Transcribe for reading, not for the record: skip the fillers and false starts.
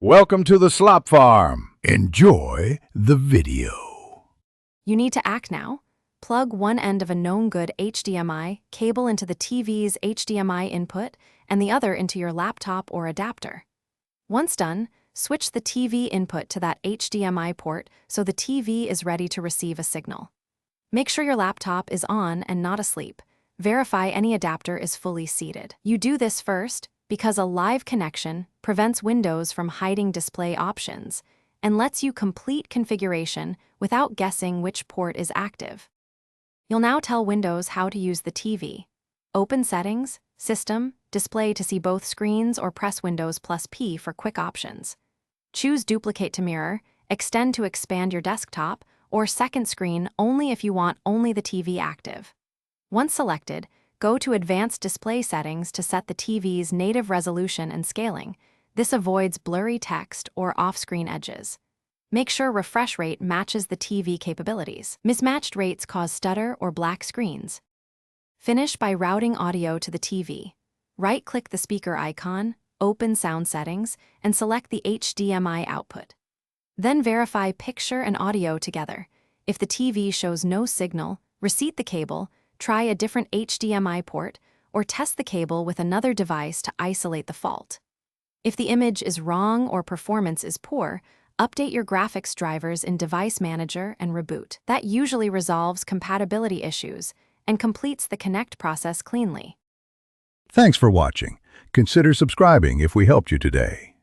Welcome to the Slop Farm. Enjoy the video. You need to act now. Plug one end of a known good HDMI cable into the TV's HDMI input and the other into your laptop or adapter. Once done, switch the TV input to that HDMI port so the TV is ready to receive a signal. Make sure your laptop is on and not asleep. Verify any adapter is fully seated. You do this first because a live connection prevents Windows from hiding display options and lets you complete configuration without guessing which port is active. You'll now tell Windows how to use the TV. Open Settings, System, Display to see both screens, or press Windows plus P for quick options. Choose Duplicate to mirror, Extend to expand your desktop, or Second Screen only if you want only the TV active. Once selected, go to Advanced Display Settings to set the TV's native resolution and scaling. This avoids blurry text or off-screen edges. Make sure refresh rate matches the TV capabilities. Mismatched rates cause stutter or black screens. Finish by routing audio to the TV. Right-click the speaker icon, open Sound Settings, and select the HDMI output. Then verify picture and audio together. If the TV shows no signal, reseat the cable, try a different HDMI port, or test the cable with another device to isolate the fault. If the image is wrong or performance is poor, update your graphics drivers in Device Manager and reboot. That usually resolves compatibility issues and completes the connect process cleanly. Thanks for watching. Consider subscribing if we helped you today.